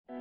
Hello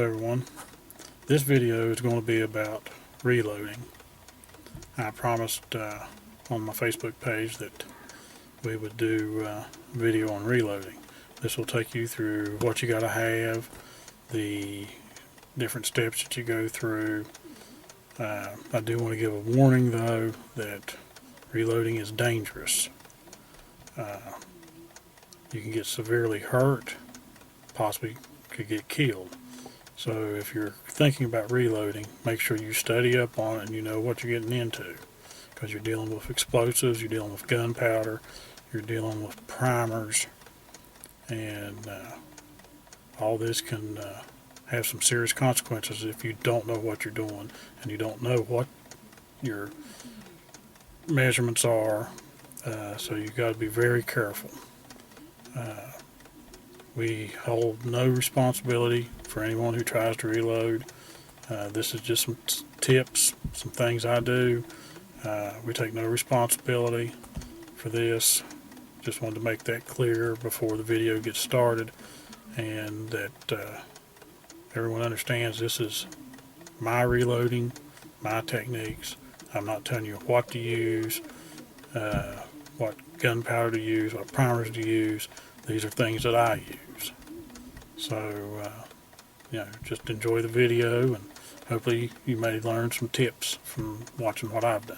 everyone, this video is going to be about reloading. I promised on my Facebook page that we would do a video on reloading. This will take you through what you got to have, the different steps that you go through. I do want to give a warning though that reloading is dangerous. You can get severely hurt, possibly could get killed. So if you're thinking about reloading, make sure you study up on it and you know what you're getting into, because you're dealing with explosives, you're dealing with gunpowder, you're dealing with primers, and all this can have some serious consequences if you don't know what you're doing and you don't know what your measurements are. So you've got to be very careful. We hold no responsibility for anyone who tries to reload. This is just some tips, some things I do. We take no responsibility for this. Just wanted to make that clear before the video gets started, and that everyone understands this is my reloading, my techniques. I'm not telling you what to use, what gunpowder to use, what primers to use. These are things that I use. So, just enjoy the video, and hopefully you may learn some tips from watching what I've done.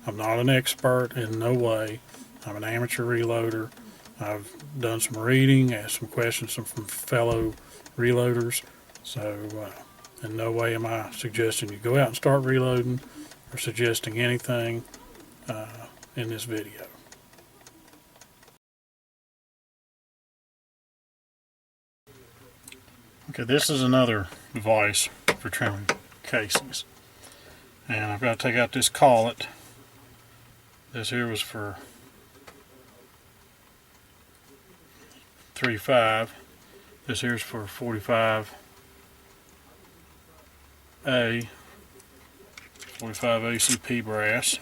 I'm not an expert in no way. I'm an amateur reloader. I've done some reading, asked some questions from fellow reloaders. So, in no way am I suggesting you go out and start reloading or suggesting anything in this video. Okay, this is another device for trimming casings, and I've got to take out this collet. This here was for 3.5. This here's for 45A, 45 ACP brass.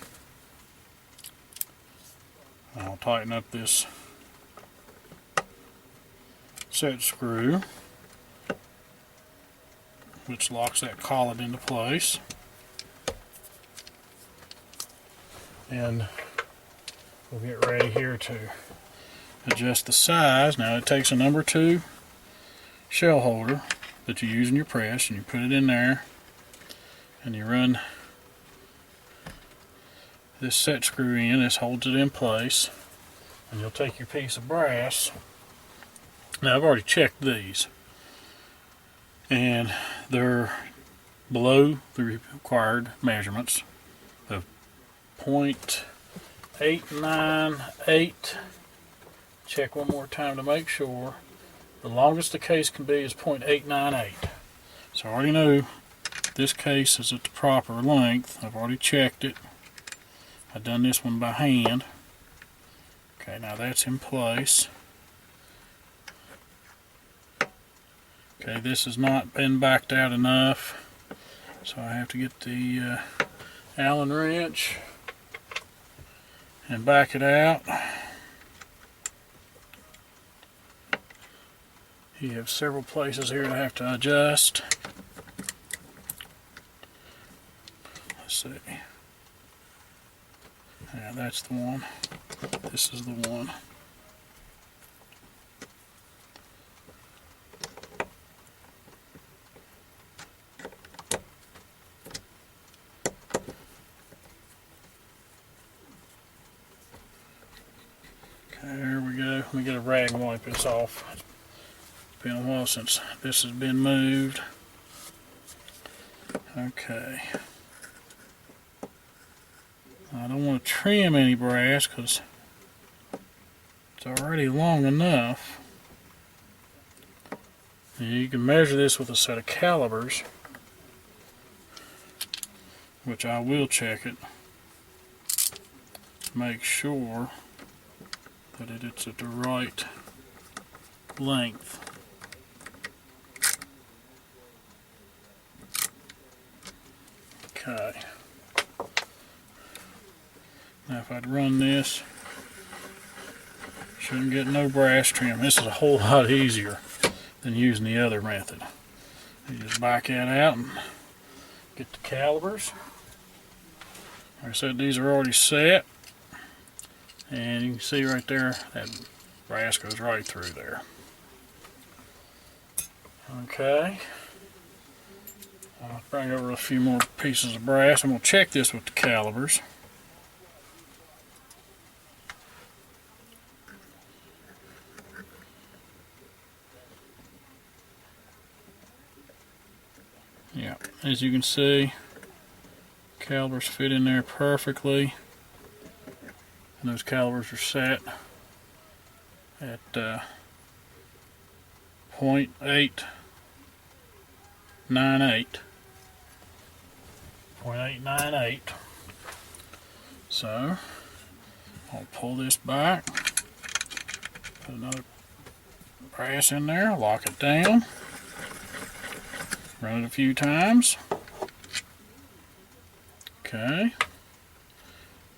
I'll tighten up this set screw, which locks that collet into place. And we'll get ready here to adjust the size. Now it takes a number 2 shell holder that you use in your press, and you put it in there and you run this set screw in. This holds it in place, and you'll take your piece of brass. Now I've already checked these, and they're below the required measurements of 0.898. Check one more time to make sure. The longest the case can be is 0.898. So I already know this case is at the proper length. I've already checked it. I've done this one by hand. Okay, now that's in place. Okay, this has not been backed out enough, so I have to get the Allen wrench and back it out. You have several places here to have to adjust. Let's see. Yeah, that's the one. This is the one. There we go. Let me get a rag and wipe this off. It's been a while since this has been moved. Okay. I don't want to trim any brass because it's already long enough. And you can measure this with a set of calipers, which I will check it. Make sure that it's at the right length. Okay. Now if I'd run this, shouldn't get no brass trim. This is a whole lot easier than using the other method. You just back that out and get the calipers. Like I said, these are already set. And you can see right there, that brass goes right through there. Okay. I'll bring over a few more pieces of brass. I'm going to check this with the calipers. Yeah, as you can see, calipers fit in there perfectly. And those calipers are set at 0.898. 0.898. So I'll pull this back, put another brass in there, lock it down, run it a few times. Okay,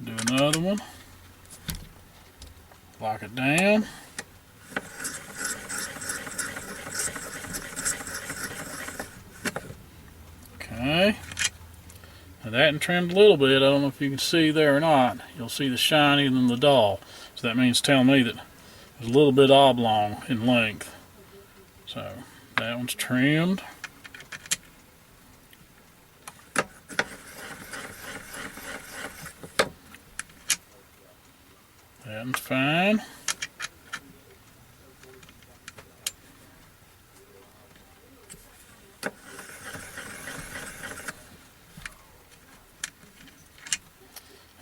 do another one, lock it down. Okay, now that trimmed a little bit. I don't know if you can see there or not. You'll see the shiny and then the dull. So that means telling me that it's a little bit oblong in length. So that one's trimmed. That one's fine.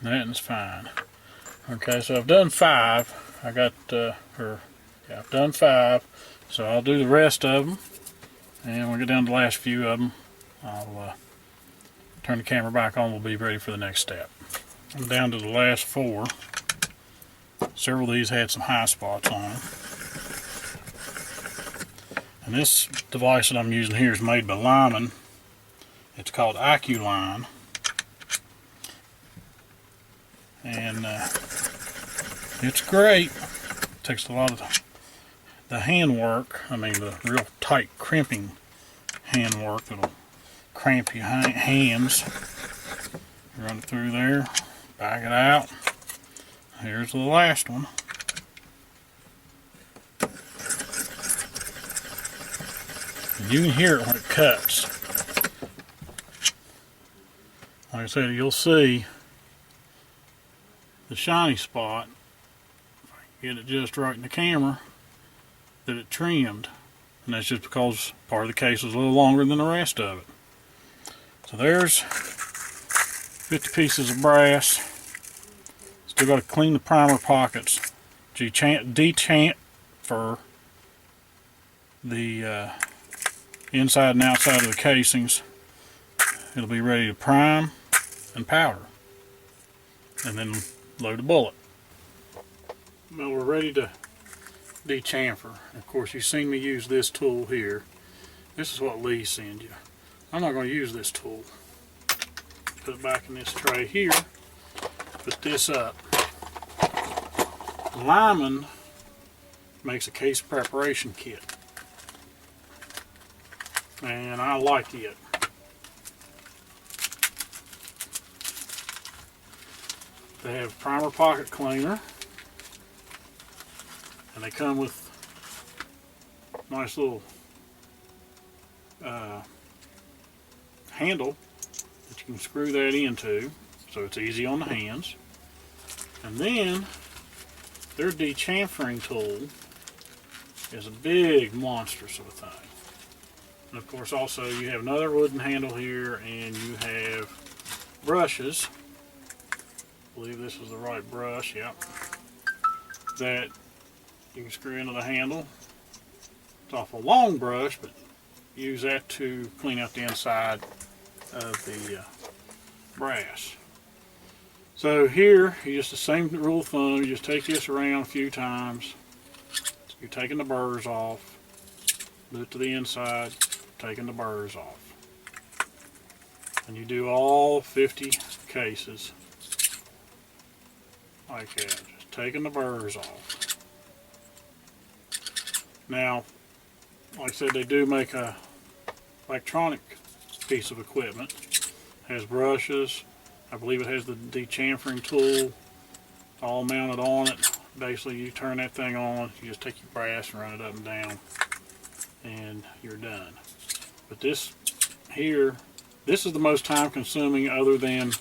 That one's fine. Okay, so I've done 5. I've done 5. So I'll do the rest of them, and when we get down to the last few of them, I'll turn the camera back on. We'll be ready for the next step. I'm down to the last 4. Several of these had some high spots on them. And this device that I'm using here is made by Lyman. It's called IQ-Line. And it's great. It takes a lot of the hand work, the real tight crimping hand work that'll cramp your hands. Run it through there, back it out. Here's the last one. And you can hear it when it cuts. Like I said, you'll see the shiny spot, if I can get it just right in the camera, that it trimmed. And that's just because part of the case was a little longer than the rest of it. So there's 50 pieces of brass. Still got to clean the primer pockets, de-chamfer the inside and outside of the casings. It'll be ready to prime and powder, and then load a bullet. Well, we're ready to de-chamfer. Of course, you've seen me use this tool here. This is what Lee sends you. I'm not going to use this tool. Put it back in this tray here. Put this up. Lyman makes a case preparation kit, and I like it. They have primer pocket cleaner, and they come with nice little handle that you can screw that into, so it's easy on the hands. And then their de-chamfering tool is a big monstrous of a thing. And of course also you have another wooden handle here, and you have brushes. I believe this is the right brush, yep. That you can screw into the handle. It's off a long brush, but use that to clean up the inside of the brass. So here, you just the same rule of thumb, you just take this around a few times. You're taking the burrs off, do it to the inside, taking the burrs off. And you do all 50 cases like that, just taking the burrs off. Now, like I said, they do make a electronic piece of equipment. It has brushes. I believe it has the dechamfering tool all mounted on it. Basically, you turn that thing on, you just take your brass and run it up and down, and you're done. But this here, this is the most time consuming, other than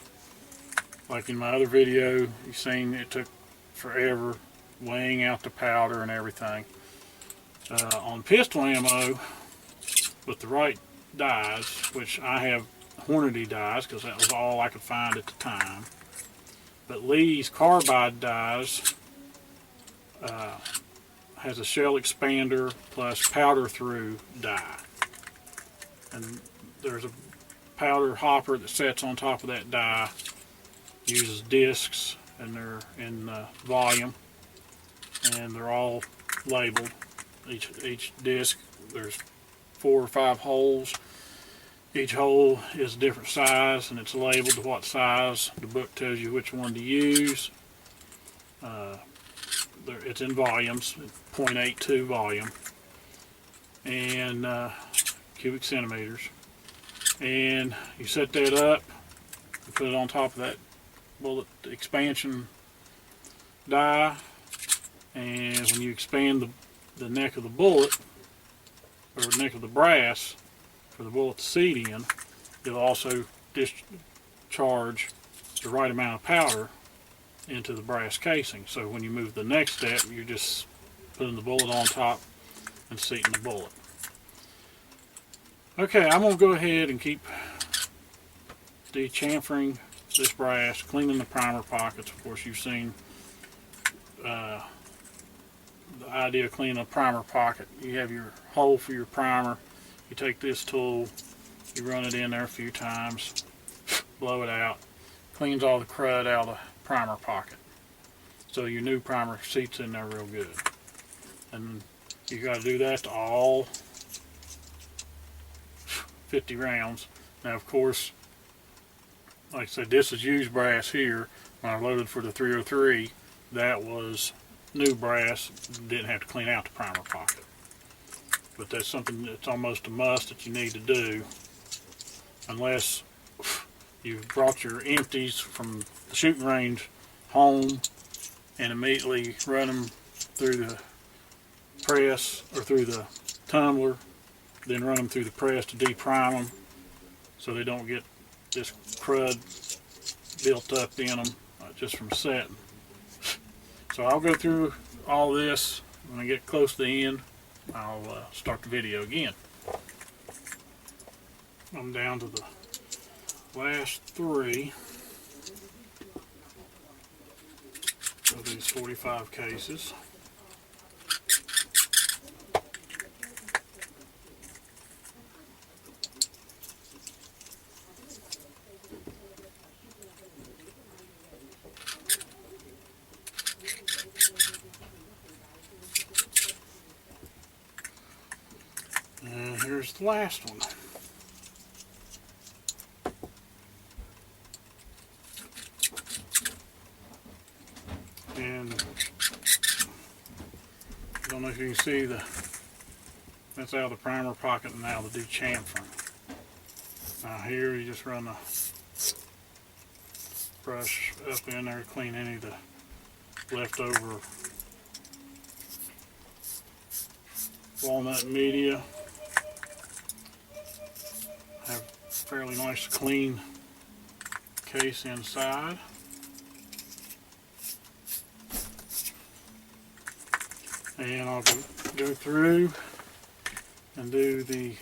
like in my other video, you've seen it took forever weighing out the powder and everything. On pistol ammo, with the right dies, which I have Hornady dies because that was all I could find at the time. But Lee's carbide dies has a shell expander plus powder through die. And there's a powder hopper that sets on top of that die, uses discs, and they're in volume, and they're all labeled. Each disc, there's 4 or 5 holes. Each hole is a different size, and it's labeled to what size. The book tells you which one to use. It's in volumes, 0.82 volume, and cubic centimeters. And you set that up, you put it on top of that bullet expansion die, and when you expand the neck of the bullet, or the neck of the brass, for the bullet to seat in, it'll also discharge the right amount of powder into the brass casing. So when you move the next step, you're just putting the bullet on top and seating the bullet. Okay, I'm going to go ahead and keep dechamfering this brass, cleaning the primer pockets. Of course, you've seen the idea of cleaning a primer pocket. You have your hole for your primer. You take this tool, you run it in there a few times, blow it out, cleans all the crud out of the primer pocket. So your new primer seats in there real good. And you got to do that to all 50 rounds. Now, of course, like I said, this is used brass here. When I loaded for the 303, that was new brass, didn't have to clean out the primer pocket. But that's something that's almost a must that you need to do, unless you've brought your empties from the shooting range home and immediately run them through the press or through the tumbler, then run them through the press to deprime them so they don't get this crud built up in them just from setting. So I'll go through all this. When I get close to the end, I'll start the video again. I'm down to the last 3 of these 45 cases. And here's the last one. And I don't know if you can see that's out of the primer pocket and out of the dechamfer. Now here you just run the brush up in there to clean any of the leftover walnut media. Have fairly nice clean case inside. And I'll go through and do the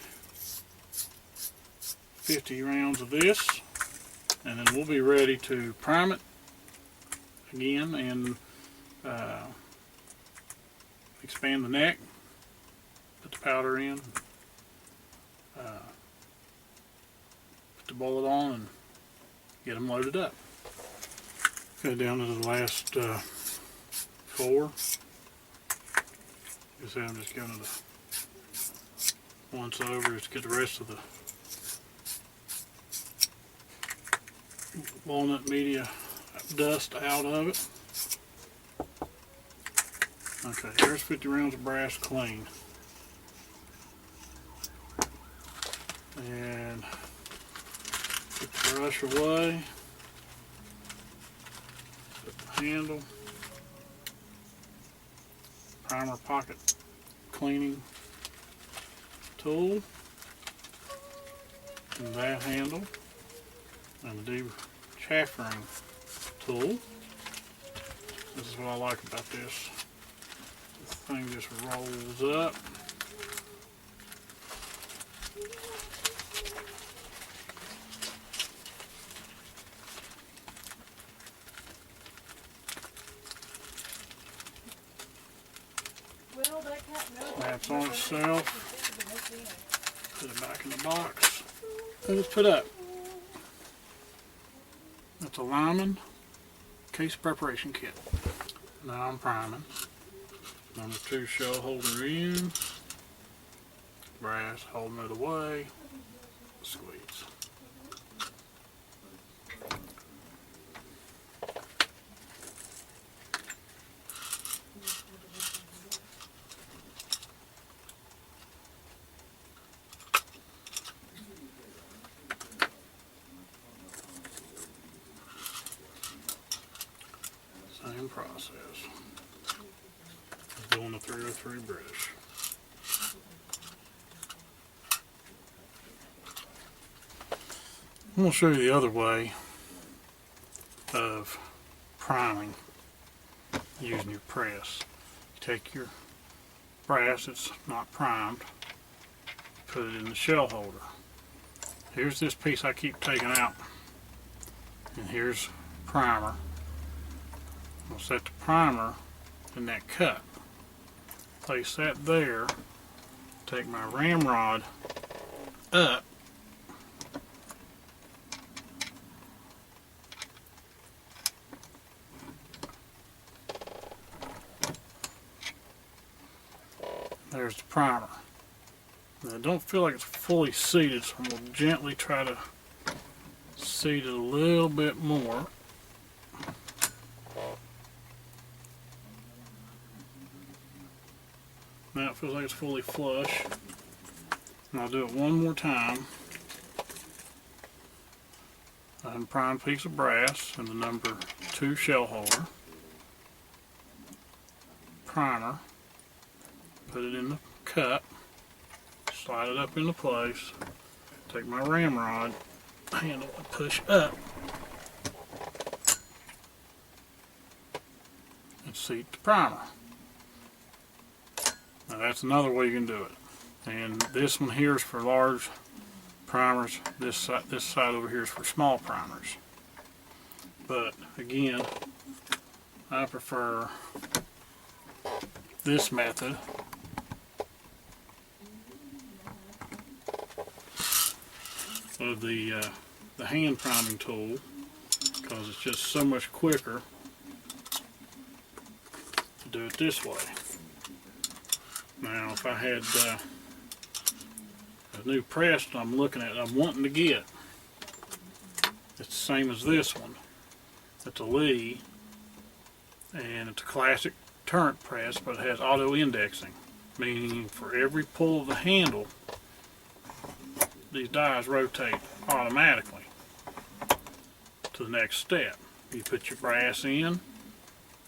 50 rounds of this, and then we'll be ready to prime it again and expand the neck, put the powder in, put the bullet on, and get them loaded up. Go down to the last 4. You see, I'm just giving it a once over just to get the rest of the walnut media dust out of it. Okay, here's 50 rounds of brass clean. And put the brush away. Put the handle. Primer pocket cleaning tool. And that handle. And the decapping tool. This is what I like about this. This thing just rolls up. Snaps on itself. Put it back in the box. And it's put up. That's a lineman case preparation kit. Now I'm priming. Number 2 shell holder in. Brass holding it away. Squeeze. Same process as doing the 303 British. I'm going to show you the other way of priming using your press. You take your brass that's not primed, put it in the shell holder. Here's this piece I keep taking out, and here's primer. I'll set the primer in that cup. Place that there. Take my ramrod up. There's the primer. Now, I don't feel like it's fully seated, so I'm going to gently try to seat it a little bit more. Now it feels like it's fully flush. And I'll do it one more time. A primed piece of brass and the number 2 shell holder. Primer. Put it in the cup. Slide it up into place. Take my ramrod handle and push up. And seat the primer. Now that's another way you can do it. And this one here is for large primers. This side over here is for small primers. But again, I prefer this method. Of the hand priming tool, because it's just so much quicker to do it this way. Now if I had a new press that I'm looking at, I'm wanting to get, it's the same as this one. It's a Lee, and it's a classic turret press, but it has auto indexing, meaning for every pull of the handle, these dies rotate automatically to the next step. You put your brass in.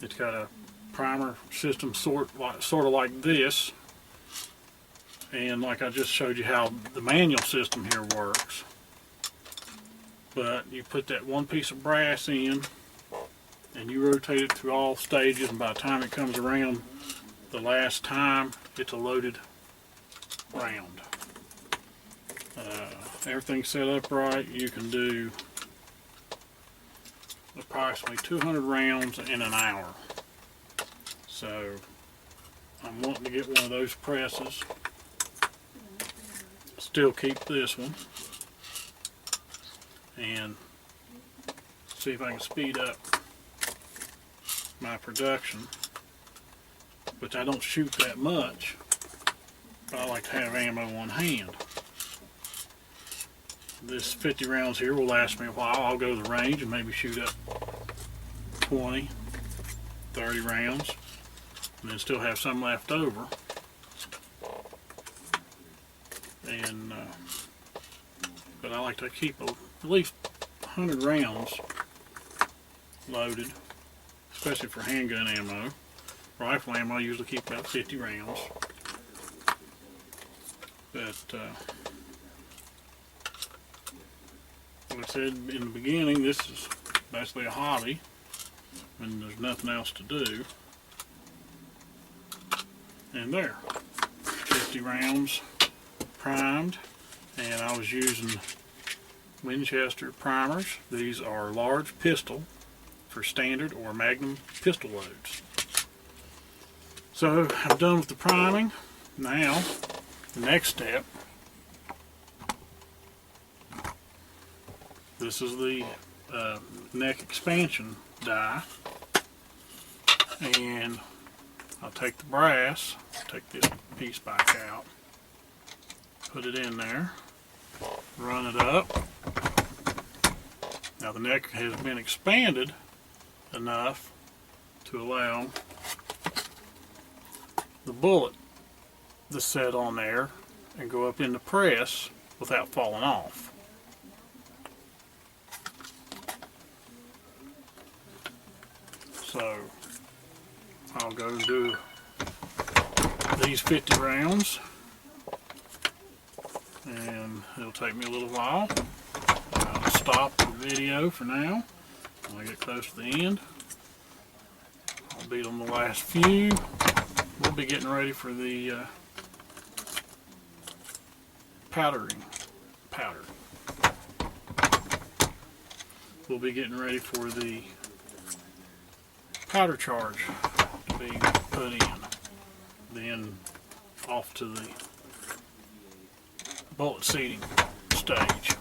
It's got a primer system sort of like this, and like I just showed you how the manual system here works. But you put that one piece of brass in, and you rotate it through all stages, and by the time it comes around the last time, it's a loaded round. Everything's set up right. You can do approximately 200 rounds in an hour. So I'm wanting to get one of those presses. Still keep this one and see if I can speed up my production, which I don't shoot that much, but I like to have ammo on hand. This 50 rounds here will last me a while. I'll go to the range and maybe shoot up 20, 30 rounds, and then still have some left over. And but I like to keep at least 100 rounds loaded, especially for handgun ammo. Rifle ammo I usually keep about 50 rounds. But like I said in the beginning, this is basically a hobby when there's nothing else to do. And there, 50 rounds primed, and I was using Winchester primers. These are large pistol for standard or magnum pistol loads. So I'm done with the priming. Now the next step, this is the neck expansion die, and I'll take the brass, take this piece back out, put it in there, run it up. Now the neck has been expanded enough to allow the bullet to set on there and go up in the press without falling off. So I'll go do these 50 rounds, and it'll take me a little while. I'll stop the video for now when I get close to the end. I'll beat on the last few. We'll be getting ready for the powder. We'll be getting ready for the powder charge to be put in. Then off to the bullet seating stage.